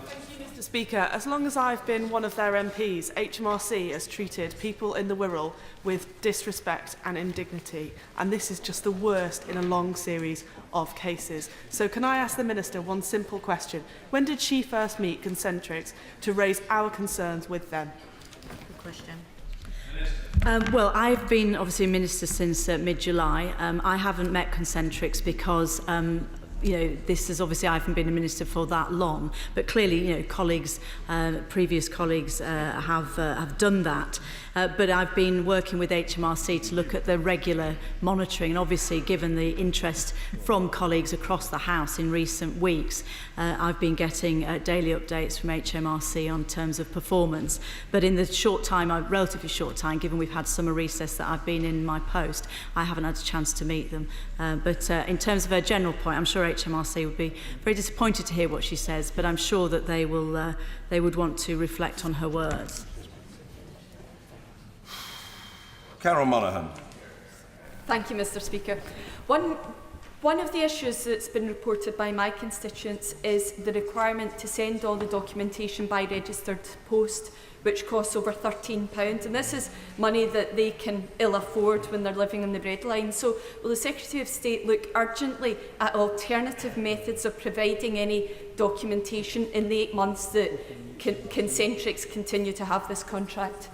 [SPEAKER 10] Mr Speaker, as long as I've been one of their MPs, HMRC has treated people in the Wirral with disrespect and indignity, and this is just the worst in a long series of cases. So can I ask the Minister one simple question? When did she first meet Concentrics to raise our concerns with them?
[SPEAKER 4] Good question. Well, I've been obviously a minister since mid-July. I haven't met Concentrics because this is obviously I haven't been a minister for that long, but clearly, colleagues, previous colleagues have done that. But I've been working with HMRC to look at the regular monitoring, and obviously, given the interest from colleagues across the House in recent weeks, I've been getting daily updates from HMRC on terms of performance. But in the relatively short time, given we've had summer recess that I've been in my post, I haven't had a chance to meet them. But in terms of her general point, I'm sure HMRC would be very disappointed to hear what she says, but I'm sure that they would want to reflect on her words.
[SPEAKER 2] Carol Monaghan.
[SPEAKER 24] Thank you, Mr Speaker. One of the issues that's been reported by my constituents is the requirement to send all the documentation by registered post, which costs over £13. And this is money that they can ill afford when they're living on the breadline. So will the Secretary of State look urgently at alternative methods of providing any documentation in the 8 months that Concentrics continue to have this contract?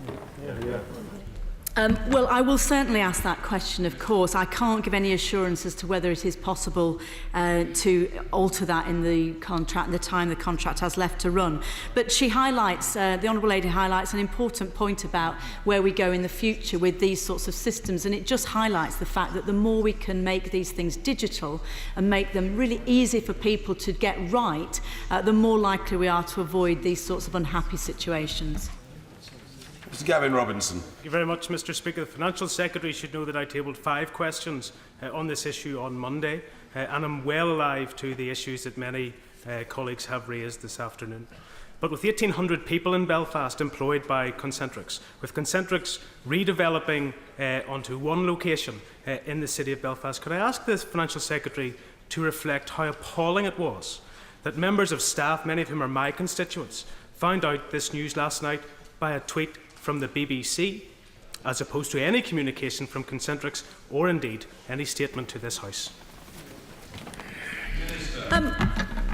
[SPEAKER 4] Well, I will certainly ask that question, of course. I can't give any assurance as to whether it is possible to alter that in the contract, the time the contract has left to run. But she highlights, the Honourable Lady highlights an important point about where we go in the future with these sorts of systems, and it just highlights the fact that the more we can make these things digital and make them really easy for people to get right, the more likely we are to avoid these sorts of unhappy situations.
[SPEAKER 2] Mr Gavin Robinson.
[SPEAKER 25] Thank you very much, Mr Speaker. The Financial Secretary should know that I tabled 5 questions on this issue on Monday, and I'm well alive to the issues that many colleagues have raised this afternoon. But with 1,800 people in Belfast employed by Concentrics, with Concentrics redeveloping onto one location in the city of Belfast, could I ask the Financial Secretary to reflect how appalling it was that members of staff, many of whom are my constituents, found out this news last night by a tweet from the BBC, as opposed to any communication from Concentrics or indeed any statement to this House?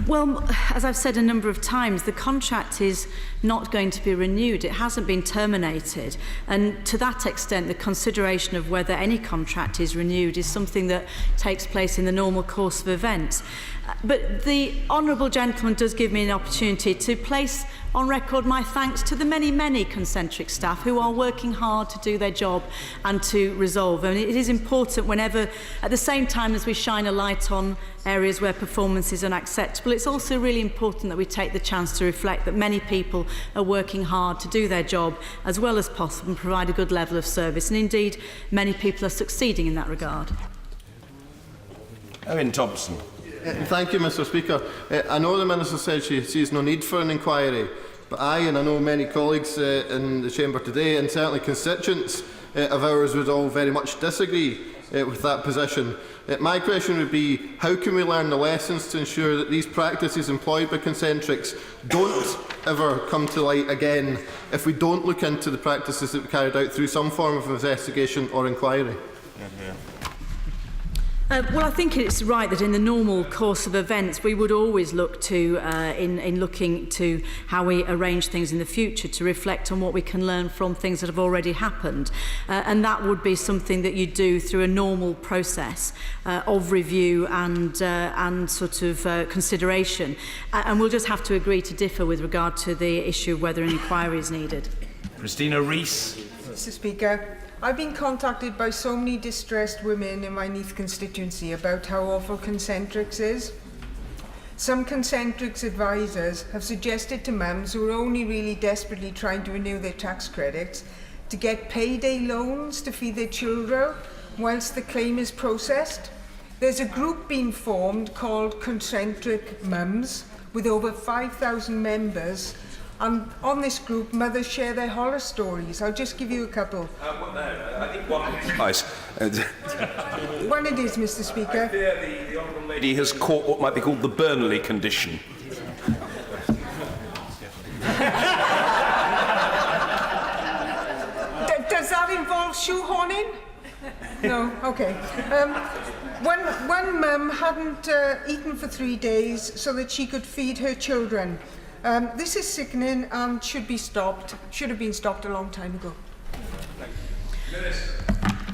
[SPEAKER 4] Well, as I've said a number of times, the contract is not going to be renewed. It hasn't been terminated. And to that extent, the consideration of whether any contract is renewed is something that takes place in the normal course of events. But the Honourable Gentleman does give me an opportunity to place on record my thanks to the many, many Concentric staff who are working hard to do their job and to resolve. And it is important whenever, at the same time as we shine a light on areas where performance is unacceptable, it's also really important that we take the chance to reflect that many people are working hard to do their job as well as possible and provide a good level of service. And indeed, many people are succeeding in that regard.
[SPEAKER 2] Owen Thompson.
[SPEAKER 26] Thank you, Mr Speaker. I know the Minister said she sees no need for an inquiry, but I know many colleagues in the Chamber today, and certainly constituents, of ours would all very much disagree with that position. My question would be, how can we learn the lessons to ensure that these practices employed by Concentrics don't ever come to light again if we don't look into the practices that we carried out through some form of investigation or inquiry?
[SPEAKER 4] Well, I think it's right that in the normal course of events, we would always look to, in looking to how we arrange things in the future, to reflect on what we can learn from things that have already happened. And that would be something that you do through a normal process of review and sort of consideration. And we'll just have to agree to differ with regard to the issue of whether an inquiry is needed.
[SPEAKER 13] Christina Rees.
[SPEAKER 9] Mr. Speaker, I've been contacted by so many distressed women in my Neath constituency about how awful Concentrics is. Some Concentrics advisors have suggested to mums who are only really desperately trying to renew their tax credits to get payday loans to feed their children whilst the claim is processed. There's a group being formed called Concentric Mums with over 5,000 members. And on this group, mothers share their horror stories. I'll just give you a couple.
[SPEAKER 2] I think one. Nice.
[SPEAKER 9] One it is, Mr. Speaker.
[SPEAKER 2] I fear the honourable lady has caught what might be called the Burnley condition.
[SPEAKER 9] Does that involve shoehorning? No? Okay. One mum hadn't eaten for 3 days so that she could feed her children. This is sickening and should be stopped. Should have been stopped a long time ago.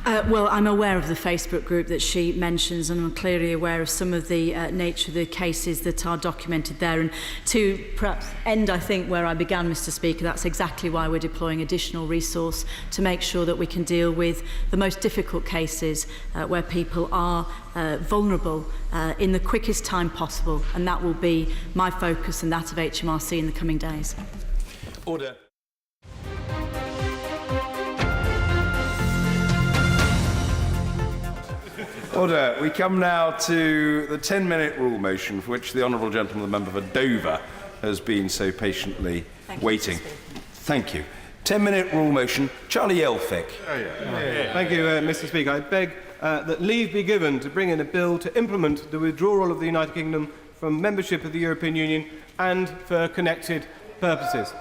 [SPEAKER 4] Well, I'm aware of the Facebook group that she mentions, and I'm clearly aware of some of the nature of the cases that are documented there. And to perhaps end, I think, where I began, Mr. Speaker, that's exactly why we're deploying additional resource to make sure that we can deal with the most difficult cases where people are vulnerable in the quickest time possible. And that will be my focus and that of HMRC in the coming days.
[SPEAKER 2] Order. Order. We come now to the 10-minute rule motion for which the Honourable Gentleman, the member for Dover, has been so patiently waiting. Thank you. 10-minute rule motion. Charlie Elphick.
[SPEAKER 11] Thank you, Mr. Speaker. I beg that leave be given to bring in a bill to implement the withdrawal of the United Kingdom from membership of the European Union and for connected purposes.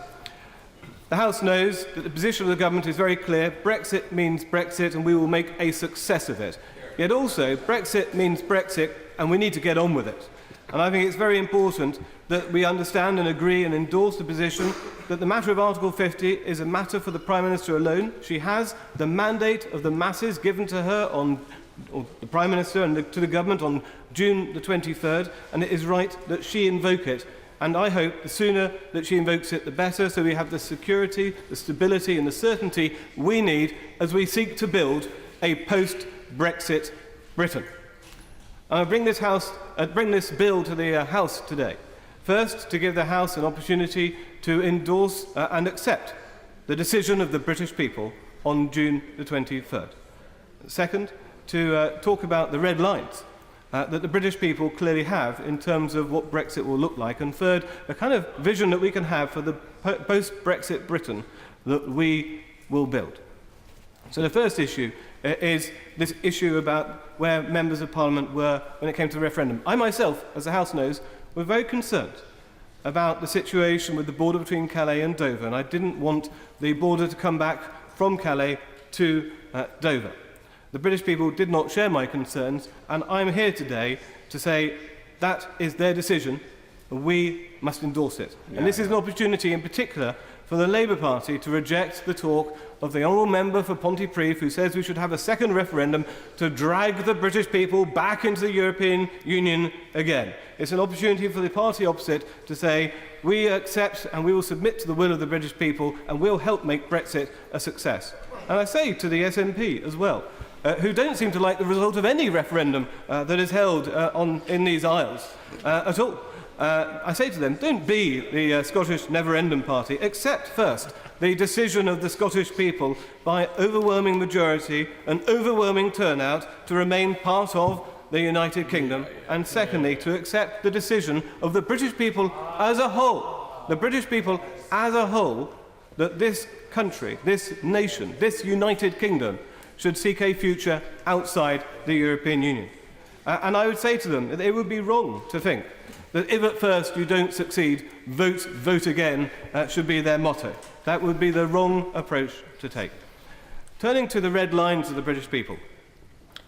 [SPEAKER 11] The House knows that the position of the government is very clear. Brexit means Brexit, and we will make a success of it. Yet also, Brexit means Brexit, and we need to get on with it. And I think it's very important that we understand and agree and endorse the position that the matter of Article 50 is a matter for the Prime Minister alone. She has the mandate of the masses given to her or the Prime Minister and to the government on June the 23rd, and it is right that she invoke it. And I hope the sooner that she invokes it, the better, so we have the security, the stability and the certainty we need as we seek to build a post-Brexit Britain. I bring this bill to the House today. First, to give the House an opportunity to endorse and accept the decision of the British people on June the 23rd. Second, to talk about the red lines that the British people clearly have in terms of what Brexit will look like. And third, a kind of vision that we can have for the post-Brexit Britain that we will build. So the first issue is this issue about where members of Parliament were when it came to the referendum. I myself, as the House knows, were very concerned about the situation with the border between Calais and Dover, and I didn't want the border to come back from Calais to Dover. The British people did not share my concerns, and I'm here today to say that is their decision, and we must endorse it. And this is an opportunity in particular for the Labour Party to reject the talk of the honourable member for Pontypridd, who says we should have a second referendum to drag the British people back into the European Union again. It's an opportunity for the party opposite to say we accept and we will submit to the will of the British people and we'll help make Brexit a success. And I say to the SNP as well, who don't seem to like the result of any referendum that is held in these aisles at all. I say to them, don't be the Scottish Never-Ending Party. Accept first the decision of the Scottish people by overwhelming majority and overwhelming turnout to remain part of the United Kingdom. And secondly, to accept the decision of the British people as a whole, the British people as a whole, that this country, this nation, this United Kingdom should seek a future outside the European Union. And I would say to them that it would be wrong to think that if at first you don't succeed, vote again should be their motto. That would be the wrong approach to take. Turning to the red lines of the British people,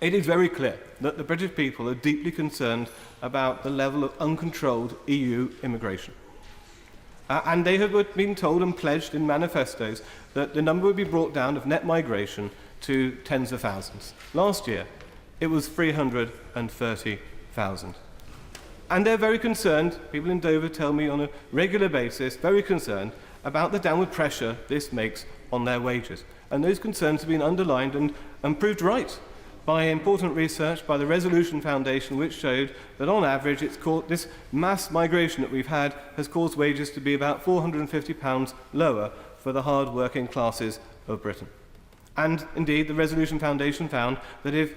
[SPEAKER 11] it is very clear that the British people are deeply concerned about the level of uncontrolled EU immigration. And they have been told and pledged in manifestos that the number would be brought down of net migration to tens of thousands. Last year, it was 330,000. And they're very concerned, people in Dover tell me on a regular basis, very concerned about the downward pressure this makes on their wages. And those concerns have been underlined and proved right by important research by the Resolution Foundation, which showed that on average this mass migration that we've had has caused wages to be about £450 lower for the hard-working classes of Britain. And indeed, the Resolution Foundation found that if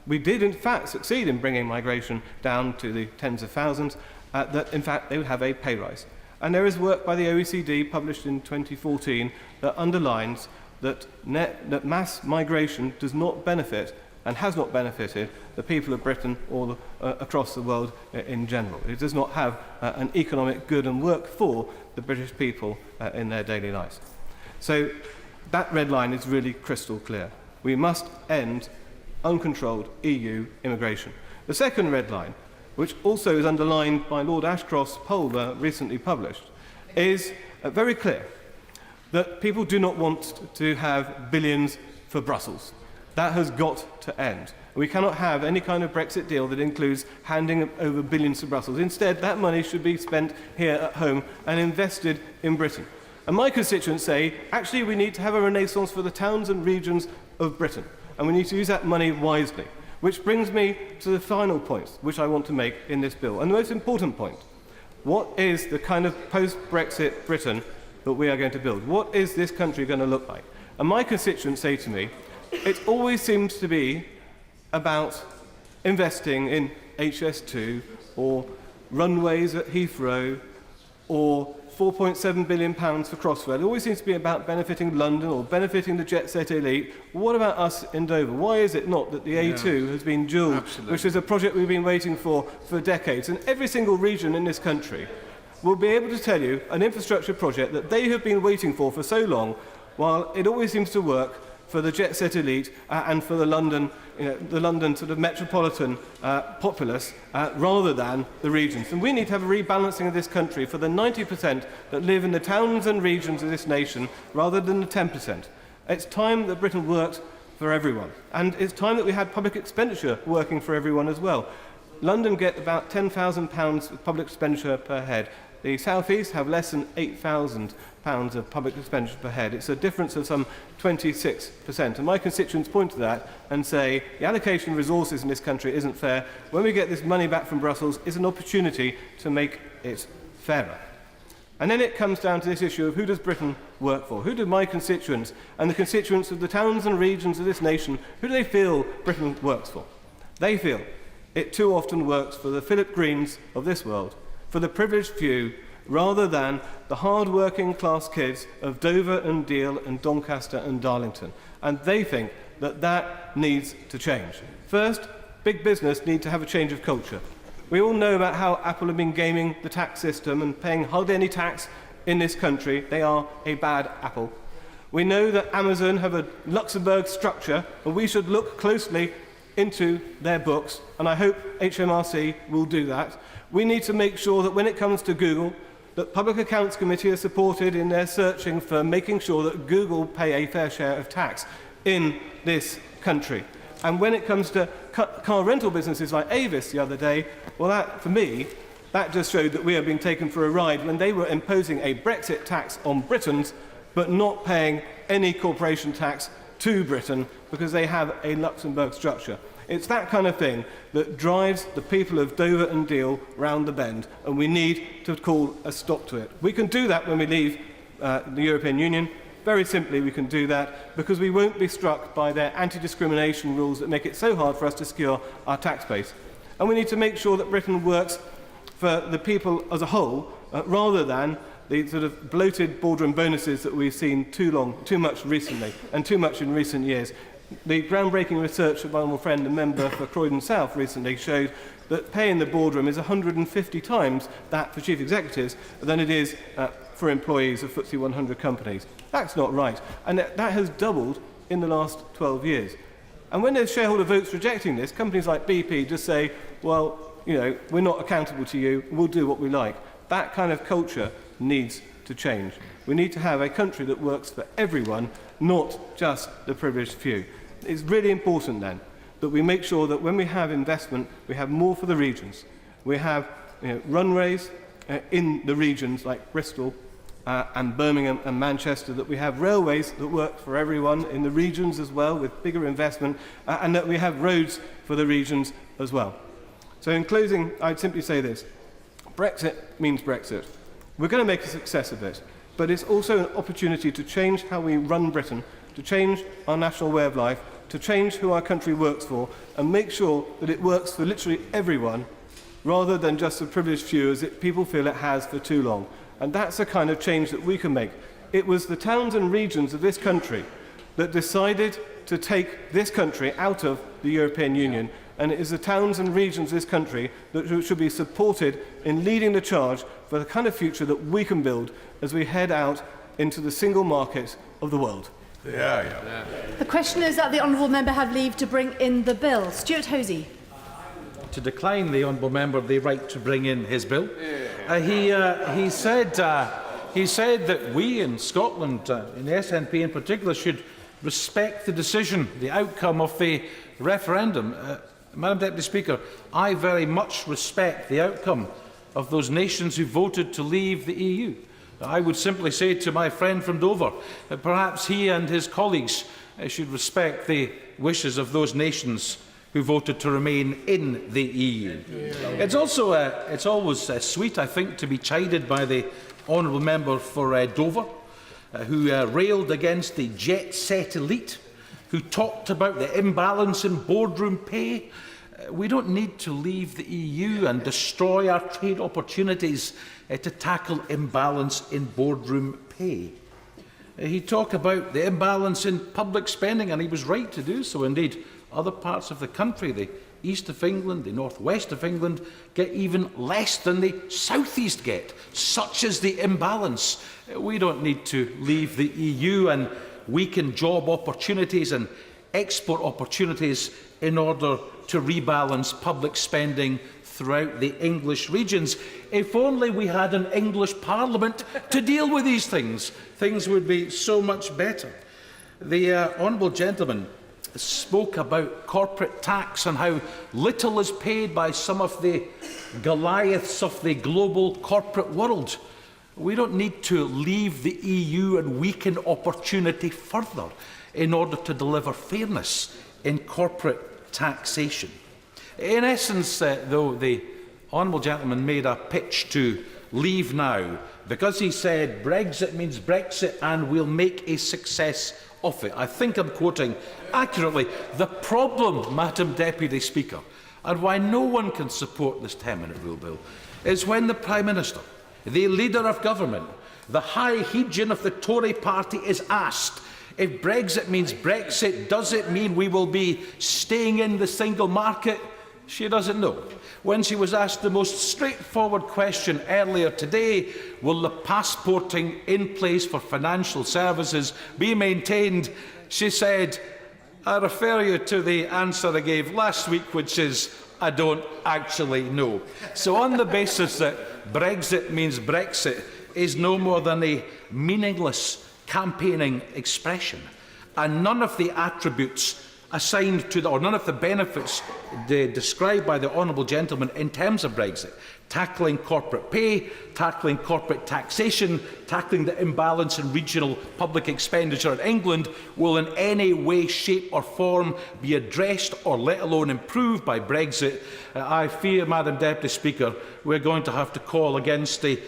[SPEAKER 11] we did in fact succeed in bringing migration down to the tens of thousands, that in fact they would have a pay rise. And there is work by the OECD published in 2014 that underlines that mass migration does not benefit and has not benefited the people of Britain or across the world in general. It does not have an economic good and work for the British people in their daily lives. So that red line is really crystal clear. We must end uncontrolled EU immigration. The second red line, which also is underlined by Lord Ashcroft's poll recently published, is very clear that people do not want to have billions for Brussels. That has got to end. We cannot have any kind of Brexit deal that includes handing over billions to Brussels. Instead, that money should be spent here at home and invested in Britain. And my constituents say, actually, we need to have a renaissance for the towns and regions of Britain, and we need to use that money wisely. Which brings me to the final point which I want to make in this bill, and the most important point. What is the kind of post-Brexit Britain that we are going to build? What is this country going to look like? And my constituents say to me, it always seems to be about investing in HS2 or runways at Heathrow or £4.7 billion for Crossrail. It always seems to be about benefiting London or benefiting the jet set elite. What about us in Dover? Why is it not that the A2 has been dualled, which is a project we've been waiting for decades? And every single region in this country will be able to tell you an infrastructure project that they have been waiting for so long, while it always seems to work for the jet set elite and for the London sort of metropolitan populace rather than the regions. And we need to have a rebalancing of this country for the 90% that live in the towns and regions of this nation rather than the 10%. It's time that Britain worked for everyone. And it's time that we had public expenditure working for everyone as well. London get about £10,000 of public expenditure per head. The South East have less than £8,000 of public expenditure per head. It's a difference of some 26%. And my constituents point to that and say the allocation of resources in this country isn't fair. When we get this money back from Brussels, it's an opportunity to make it fairer. And then it comes down to this issue of who does Britain work for? Who do my constituents and the constituents of the towns and regions of this nation, who do they feel Britain works for? They feel it too often works for the Philip Greens of this world, for the privileged few, rather than the hard-working class kids of Dover and Deal and Doncaster and Darlington. And they think that that needs to change. First, big business need to have a change of culture. We all know about how Apple have been gaming the tax system and paying hardly any tax in this country. They are a bad apple. We know that Amazon have a Luxembourg structure, and we should look closely into their books, and I hope HMRC will do that. We need to make sure that when it comes to Google, that Public Accounts Committee are supported in their searching for making sure that Google pay a fair share of tax in this country. And when it comes to car rental businesses like Avis the other day, well, that, for me, that just showed that we are being taken for a ride when they were imposing a Brexit tax on Britons, but not paying any corporation tax to Britain because they have a Luxembourg structure. It's that kind of thing that drives the people of Dover and Deal round the bend, and we need to call a stop to it. We can do that when we leave the European Union. Very simply, we can do that because we won't be struck by their anti-discrimination rules that make it so hard for us to secure our tax base. And we need to make sure that Britain works for the people as a whole, rather than the sort of bloated boardroom bonuses that we've seen too much recently, and too much in recent years. The groundbreaking research of my honourable friend and member for Croydon South recently showed that pay in the boardroom is 150 times that for chief executives than it is for employees of FTSE 100 companies. That's not right, and that has doubled in the last 12 years. And when there's shareholder votes rejecting this, companies like BP just say, well, you know, we're not accountable to you, we'll do what we like. That kind of culture needs to change. We need to have a country that works for everyone, not just the privileged few. It's really important then that we make sure that when we have investment, we have more for the regions. We have runways in the regions like Bristol and Birmingham and Manchester, that we have railways that work for everyone in the regions as well with bigger investment, and that we have roads for the regions as well. So in closing, I'd simply say this. Brexit means Brexit. We're going to make a success of it, but it's also an opportunity to change how we run Britain, to change our national way of life, to change who our country works for, and make sure that it works for literally everyone, rather than just the privileged few as people feel it has for too long. And that's the kind of change that we can make. It was the towns and regions of this country that decided to take this country out of the European Union, and it is the towns and regions of this country that should be supported in leading the charge for the kind of future that we can build as we head out into the single market of the world.
[SPEAKER 21] The question is that the honourable member have leave to bring in the bill. Stuart Hosey.
[SPEAKER 12] To decline the honourable member the right to bring in his bill. He said that we in Scotland, in the SNP in particular, should respect the decision, the outcome of the referendum. Madam Deputy Speaker, I very much respect the outcome of those nations who voted to leave the EU. I would simply say to my friend from Dover that perhaps he and his colleagues should respect the wishes of those nations who voted to remain in the EU. It's also it's always sweet, I think, to be chided by the honourable member for Dover, who railed against the jet-set elite, who talked about the imbalance in boardroom pay. We don't need to leave the EU and destroy our trade opportunities to tackle imbalance in boardroom pay. He talked about the imbalance in public spending, and he was right to do so. Indeed, other parts of the country, the east of England, the northwest of England, get even less than the southeast get. Such is the imbalance. We don't need to leave the EU and weaken job opportunities and export opportunities in order to rebalance public spending throughout the English regions. If only we had an English Parliament to deal with these things, things would be so much better. The honourable gentleman spoke about corporate tax and how little is paid by some of the Goliaths of the global corporate world. We don't need to leave the EU and weaken opportunity further in order to deliver fairness in corporate taxation. In essence, though, the honourable gentleman made a pitch to leave now because he said Brexit means Brexit and we'll make a success of it. I think I'm quoting accurately. The problem, Madam Deputy Speaker, and why no one can support this 10-minute rule bill, is when the Prime Minister, the leader of government, the high hegion of the Tory party is asked, if Brexit means Brexit, does it mean we will be staying in the single market? She doesn't know. When she was asked the most straightforward question earlier today, will the passporting in place for financial services be maintained? She said, I refer you to the answer I gave last week, which is, I don't actually know. So on the basis that Brexit means Brexit is no more than a meaningless campaigning expression, and none of the attributes assigned to or none of the benefits described by the honourable gentleman in terms of Brexit, tackling corporate pay, tackling corporate taxation, tackling the imbalance in regional public expenditure in England, will in any way, shape or form be addressed or let alone improved by Brexit. I fear, Madam Deputy Speaker, we're going to have to call against the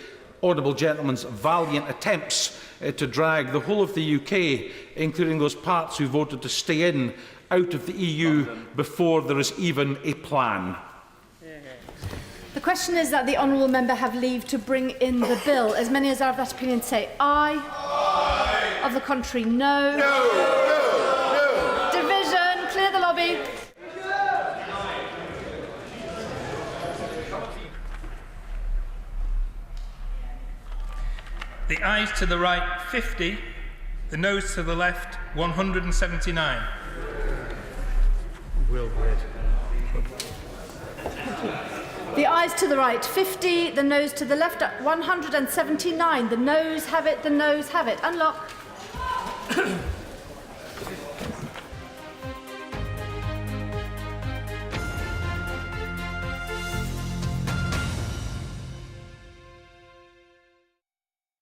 [SPEAKER 12] honourable gentleman's valiant attempts to drag the whole of the UK, including those parts who voted to stay in, out of the EU before there is even a plan.
[SPEAKER 21] The
[SPEAKER 14] question is that the honourable member have leave to bring in the bill. As many as are of that opinion say aye. Aye. Of the contrary, no. No. Division. Clear the lobby.
[SPEAKER 15] The ayes to the right, 50. The noes to the left, 179. Will read.
[SPEAKER 14] The ayes to the right, 50. The noes to the left, 179. The noes have it, the noes have it. Unlock.